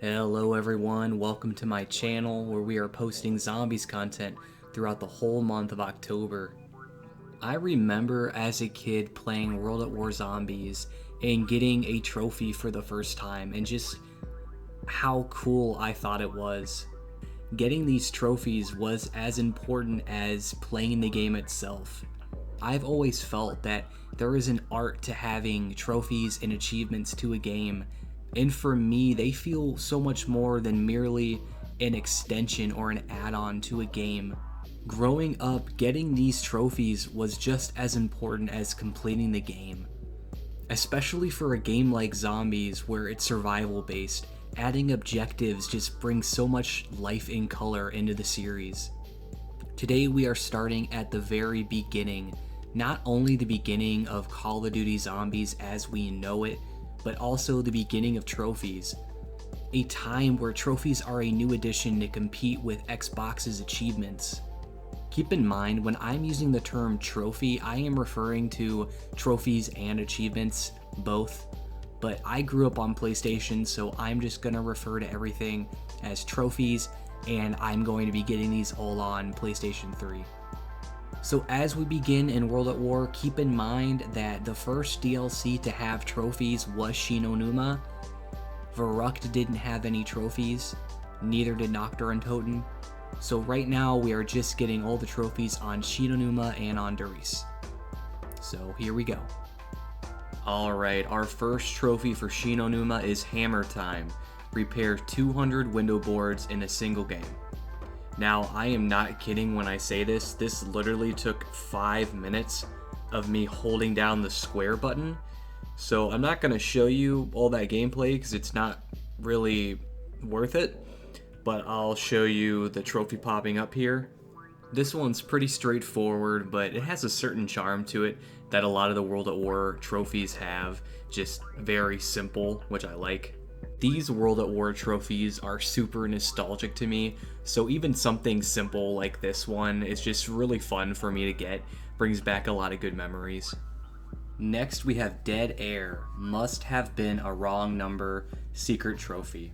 Hello everyone, welcome to my channel where we are posting zombies content throughout the whole month of October. I remember as a kid playing World at War Zombies and getting a trophy for the first time and just how cool I thought it was. Getting these trophies was as important as playing the game itself. I've always felt that there is an art to having trophies and achievements to a game, and for me, they feel so much more than merely an extension or an add-on to a game. Growing up, getting these trophies was just as important as completing the game. Especially for a game like Zombies, where it's survival based, adding objectives just brings so much life and color into the series. Today we are starting at the very beginning, not only the beginning of Call of Duty Zombies as we know it, but also the beginning of trophies. A time where trophies are a new addition to compete with Xbox's achievements. Keep in mind, when I'm using the term trophy, I am referring to trophies and achievements, both. But I grew up on PlayStation, so I'm just gonna refer to everything as trophies, and I'm going to be getting these all on PlayStation 3. So as we begin in World at War, keep in mind that the first DLC to have trophies was Shinon Numa. Verrückt didn't have any trophies, neither did Nocturne Toten. So right now we are just getting all the trophies on Shinon Numa and on Darice. So here we go. Alright, our first trophy for Shinon Numa is Hammer Time. Repair 200 window boards in a single game. Now, I am not kidding when I say this. This literally took 5 minutes of me holding down the square button. So I'm not going to show you all that gameplay because it's not really worth it. But I'll show you the trophy popping up here. This one's pretty straightforward, but it has a certain charm to it that a lot of the World at War trophies have. Just very simple, which I like. These World at War trophies are super nostalgic to me, so even something simple like this one is just really fun for me to get, brings back a lot of good memories. Next we have Dead Air, Must Have Been a Wrong Number, Secret Trophy.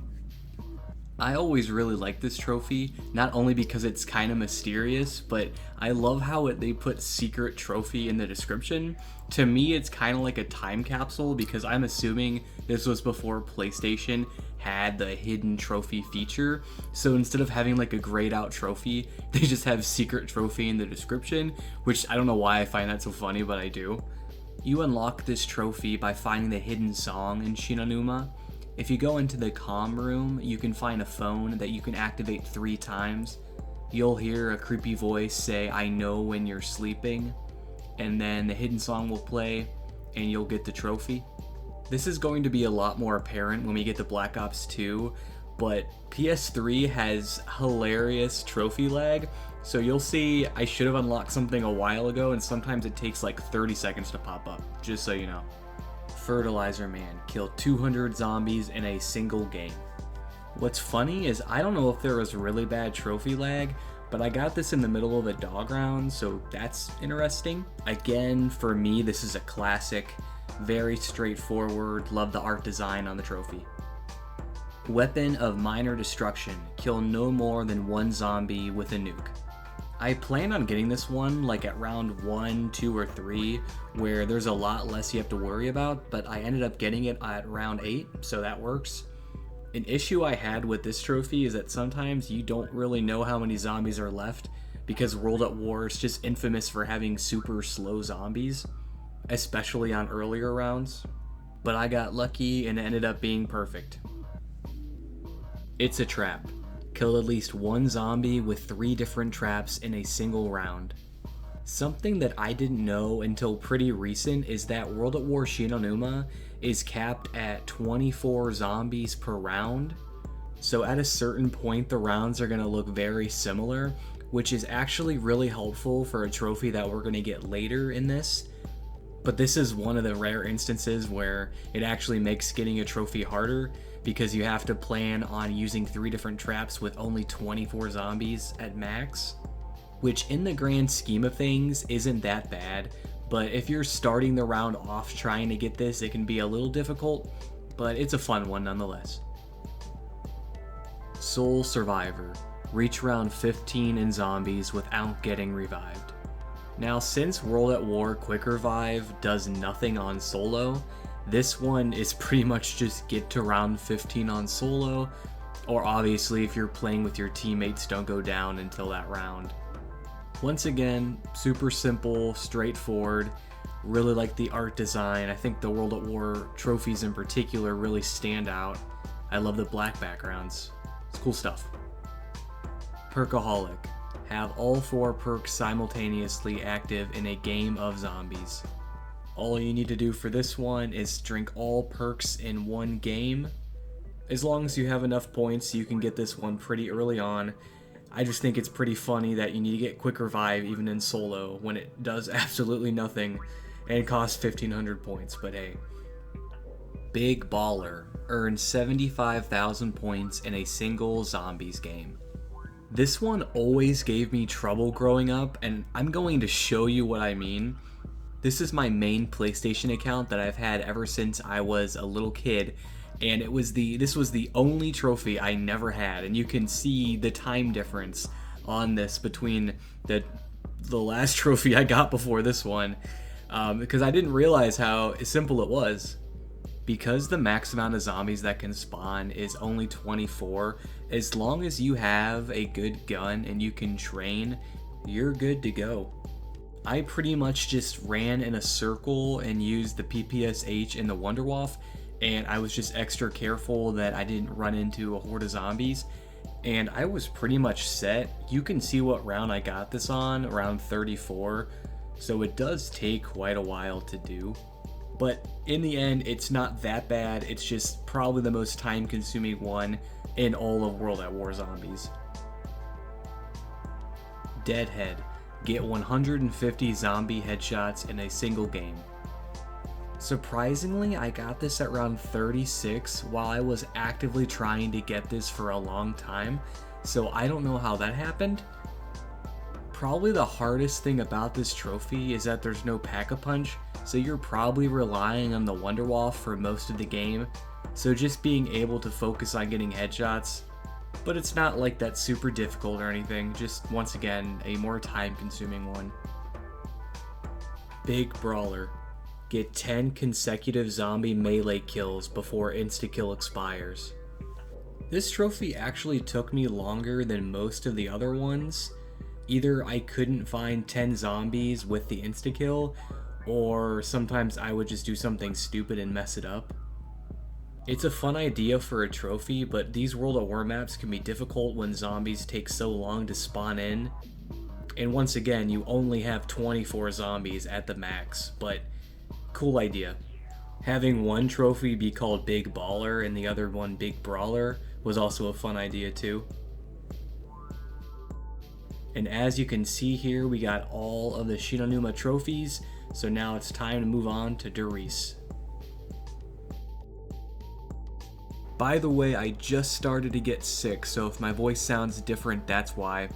I always really like this trophy, not only because it's kind of mysterious, but I love how they put secret trophy in the description. To me, it's kind of like a time capsule because I'm assuming this was before PlayStation had the hidden trophy feature. So instead of having like a grayed out trophy, they just have secret trophy in the description, which I don't know why I find that so funny, but I do. You unlock this trophy by finding the hidden song in Shinon Numa. If you go into the comm room, you can find a phone that you can activate 3 times. You'll hear a creepy voice say, "I know when you're sleeping," and then the hidden song will play and you'll get the trophy. This is going to be a lot more apparent when we get to Black Ops 2, but PS3 has hilarious trophy lag, so you'll see I should have unlocked something a while ago and sometimes it takes like 30 seconds to pop up, just so you know. Fertilizer Man, kill 200 zombies in a single game. What's funny is I don't know if there was really bad trophy lag, but I got this in the middle of a dog round, so that's interesting. Again, for me, this is a classic, very straightforward, love the art design on the trophy. Weapon of Minor Destruction, kill no more than 1 zombie with a nuke. I plan on getting this one like at round 1, 2, or 3, where there's a lot less you have to worry about, but I ended up getting it at round 8, so that works. An issue I had with this trophy is that sometimes you don't really know how many zombies are left, because World at War is just infamous for having super slow zombies, especially on earlier rounds. But I got lucky and it ended up being perfect. It's a trap. Kill at least 1 zombie with 3 different traps in a single round. Something that I didn't know until pretty recent is that World at War Shinon Numa is capped at 24 zombies per round. So at a certain point the rounds are going to look very similar, which is actually really helpful for a trophy that we're going to get later in this. But this is one of the rare instances where it actually makes getting a trophy harder, because you have to plan on using 3 different traps with only 24 zombies at max, which in the grand scheme of things isn't that bad, but if you're starting the round off trying to get this, it can be a little difficult, but it's a fun one nonetheless. Sole Survivor. Reach round 15 in zombies without getting revived. Now, since World at War Quick Revive does nothing on solo, this one is pretty much just get to round 15 on solo, or obviously if you're playing with your teammates, don't go down until that round. Once again, super simple, straightforward. Really like the art design. I think the World at War trophies in particular really stand out. I love the black backgrounds. It's cool stuff. Perk-a-Holic. Have all 4 perks simultaneously active in a game of zombies. All you need to do for this one is drink all perks in one game. As long as you have enough points, you can get this one pretty early on. I just think it's pretty funny that you need to get quick revive even in solo when it does absolutely nothing and it costs 1500 points, but hey. Big Baller. Earn 75,000 points in a single zombies game. This one always gave me trouble growing up, and I'm going to show you what I mean. This is my main PlayStation account that I've had ever since I was a little kid, and this was the only trophy I never had, and you can see the time difference on this between the last trophy I got before this one, because I didn't realize how simple it was. Because the max amount of zombies that can spawn is only 24, as long as you have a good gun and you can train, you're good to go. I pretty much just ran in a circle and used the PPSH and the Wunderwaffe, and I was just extra careful that I didn't run into a horde of zombies, and I was pretty much set. You can see what round I got this on, around 34, so it does take quite a while to do. But in the end, it's not that bad. It's just probably the most time-consuming one in all of World at War Zombies. Deadhead. Get 150 zombie headshots in a single game. Surprisingly, I got this at round 36 while I was actively trying to get this for a long time, so I don't know how that happened. Probably the hardest thing about this trophy is that there's no Pack-a-Punch, so you're probably relying on the Wunderwaffe for most of the game, so just being able to focus on getting headshots, but it's not like that's super difficult or anything, just once again, a more time-consuming one. Big Brawler. Get 10 consecutive zombie melee kills before insta-kill expires. This trophy actually took me longer than most of the other ones. Either I couldn't find 10 zombies with the insta-kill, or sometimes I would just do something stupid and mess it up. It's a fun idea for a trophy, but these World at War maps can be difficult when zombies take so long to spawn in. And once again, you only have 24 zombies at the max, but cool idea. Having one trophy be called Big Baller and the other one Big Brawler was also a fun idea too. And as you can see here, we got all of the Shinon Numa trophies, so now it's time to move on to Darice. By the way, I just started to get sick, so if my voice sounds different, that's why.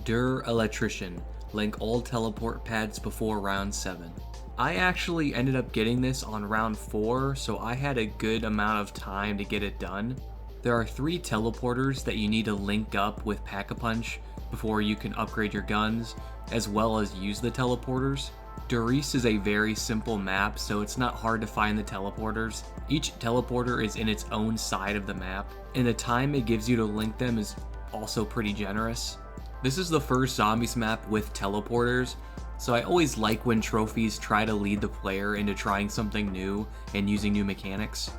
Electrician. Link all teleport pads before round 7. I actually ended up getting this on round 4, so I had a good amount of time to get it done. There are 3 teleporters that you need to link up with Pack-a-Punch before you can upgrade your guns, as well as use the teleporters. Darice is a very simple map, so it's not hard to find the teleporters. Each teleporter is in its own side of the map, and the time it gives you to link them is also pretty generous. This is the first zombies map with teleporters, so I always like when trophies try to lead the player into trying something new and using new mechanics.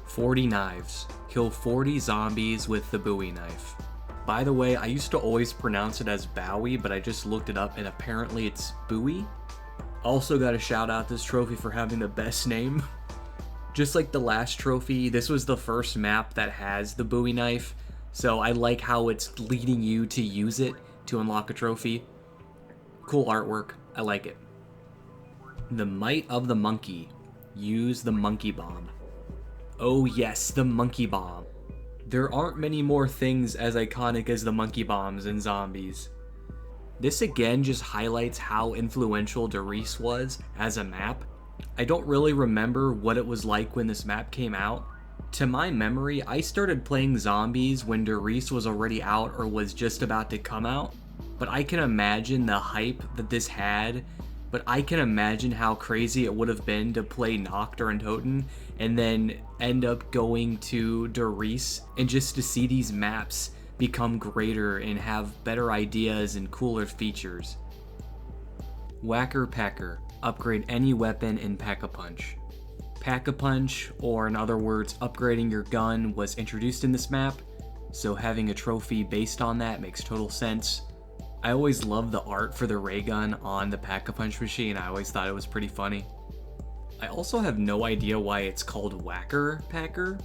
40 knives. Kill 40 zombies with the Bowie knife. By the way, I used to always pronounce it as Bowie, but I just looked it up and apparently it's Bowie. Also gotta shout out this trophy for having the best name. Just like the last trophy, this was the first map that has the Bowie knife, so I like how it's leading you to use it to unlock a trophy. Cool artwork, I like it. The Might of the Monkey. Use the Monkey Bomb. Oh yes, the Monkey Bomb. There aren't many more things as iconic as the monkey bombs in zombies. This again just highlights how influential Darice was as a map. I don't really remember what it was like when this map came out. To my memory, I started playing zombies when Darice was already out or was just about to come out, but I can imagine the hype that this had, but I can imagine how crazy it would have been to play Noct or Untoten and then end up going to Darice and just to see these maps become greater and have better ideas and cooler features. Whacker Packer. Upgrade any weapon in Pack-a-Punch. Pack-a-Punch, or in other words, upgrading your gun, was introduced in this map, so having a trophy based on that makes total sense. I always loved the art for the ray gun on the Pack-a-Punch machine. I always thought it was pretty funny. I also have no idea why it's called Whacker Packer.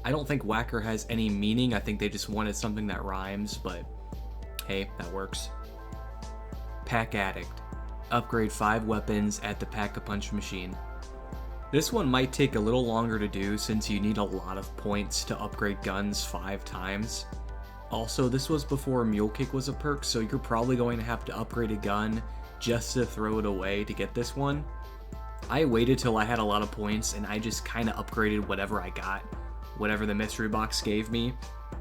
I don't think Whacker has any meaning. I think they just wanted something that rhymes, but hey, that works. Pack Addict. Upgrade 5 weapons at the Pack-a-Punch machine. This one might take a little longer to do since you need a lot of points to upgrade guns 5 times. Also, this was before Mule Kick was a perk, so you're probably going to have to upgrade a gun just to throw it away to get this one. I waited till I had a lot of points and I just kinda upgraded whatever I got, whatever the mystery box gave me,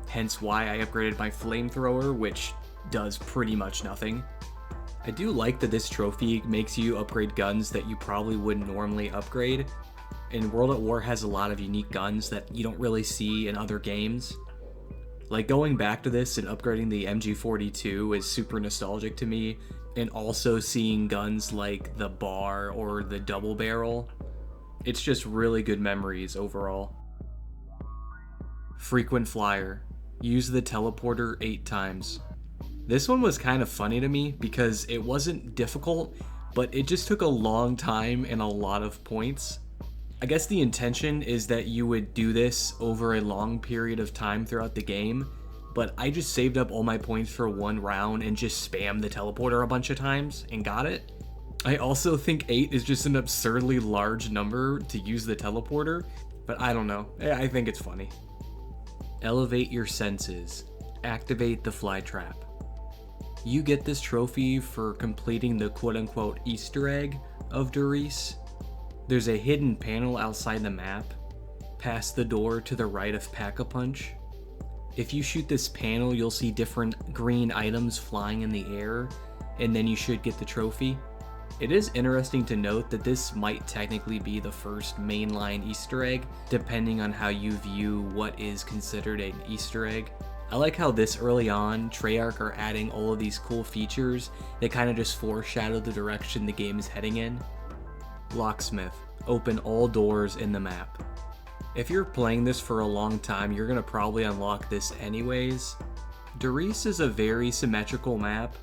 hence why I upgraded my flamethrower, which does pretty much nothing. I do like that this trophy makes you upgrade guns that you probably wouldn't normally upgrade, and World at War has a lot of unique guns that you don't really see in other games. Like, going back to this and upgrading the MG42 is super nostalgic to me, and also seeing guns like the bar or the double barrel. It's just really good memories overall. Frequent Flyer. Use the teleporter 8 times. This one was kind of funny to me because it wasn't difficult, but it just took a long time and a lot of points. I guess the intention is that you would do this over a long period of time throughout the game, but I just saved up all my points for one round and just spammed the teleporter a bunch of times and got it. I also think 8 is just an absurdly large number to use the teleporter, but I don't know, I think it's funny. Elevate your senses. Activate the fly trap. You get this trophy for completing the quote-unquote Easter egg of Darice. There's a hidden panel outside the map, past the door to the right of Pack-a-Punch. If you shoot this panel, you'll see different green items flying in the air, and then you should get the trophy. It is interesting to note that this might technically be the first mainline Easter egg, depending on how you view what is considered an Easter egg. I like how this early on, Treyarch are adding all of these cool features that kind of just foreshadow the direction the game is heading in. Locksmith. Open all doors in the map. If you're playing this for a long time, you're going to probably unlock this anyways. Darice is a very symmetrical map,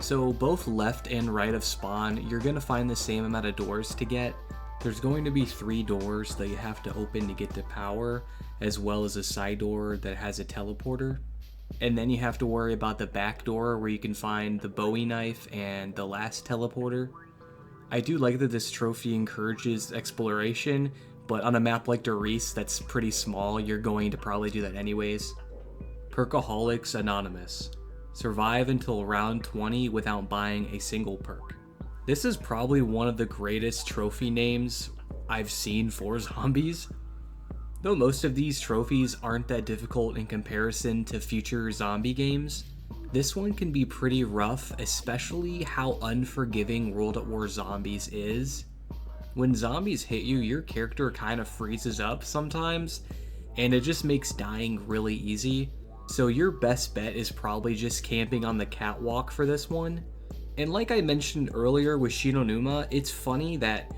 so both left and right of spawn, you're going to find the same amount of doors to get. There's going to be 3 doors that you have to open to get to power, as well as a side door that has a teleporter. And then you have to worry about the back door where you can find the Bowie knife and the last teleporter. I do like that this trophy encourages exploration, but on a map like Darice that's pretty small, you're going to probably do that anyways. Perk-a-Colas Anonymous. Survive until round 20 without buying a single perk. This is probably one of the greatest trophy names I've seen for zombies. Though most of these trophies aren't that difficult in comparison to future zombie games, this one can be pretty rough, especially how unforgiving World at War Zombies is. When zombies hit you, your character kind of freezes up sometimes, and it just makes dying really easy. So your best bet is probably just camping on the catwalk for this one. And like I mentioned earlier with Shinon Numa, it's funny that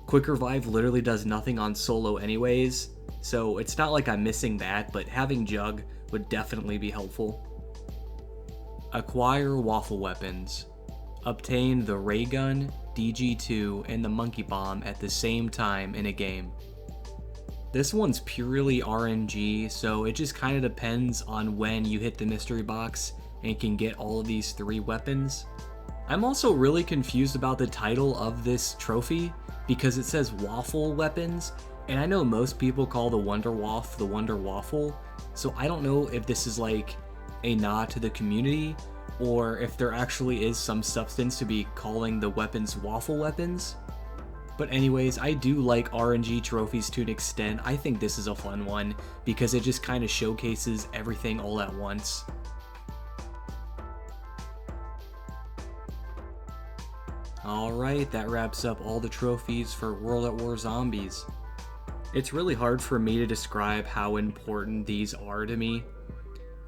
Quick Revive literally does nothing on solo anyways, so it's not like I'm missing that, but having Jug would definitely be helpful. Acquire waffle weapons. Obtain the ray gun, DG2, and the monkey bomb at the same time in a game. This one's purely RNG, so it just kind of depends on when you hit the mystery box and can get all of these 3 weapons. I'm also really confused about the title of this trophy because it says waffle weapons, and I know most people call the Wonder Waff the Wonder Waffle, so I don't know if this is like a nod to the community or if there actually is some substance to be calling the weapons waffle weapons. But anyways, I do like RNG trophies to an extent. I think this is a fun one because it just kind of showcases everything all at once. Alright, that wraps up all the trophies for World at War Zombies. It's really hard for me to describe how important these are to me.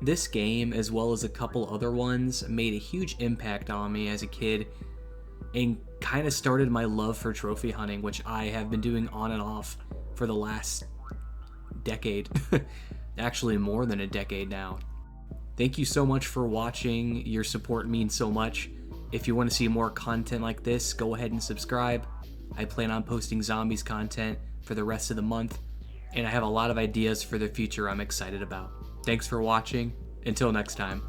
This game, as well as a couple other ones, made a huge impact on me as a kid and kind of started my love for trophy hunting, which I have been doing on and off for the last decade. Actually, more than a decade now. Thank you so much for watching. Your support means so much. If you want to see more content like this, go ahead and subscribe. I plan on posting zombies content for the rest of the month, and I have a lot of ideas for the future I'm excited about. Thanks for watching. Until next time.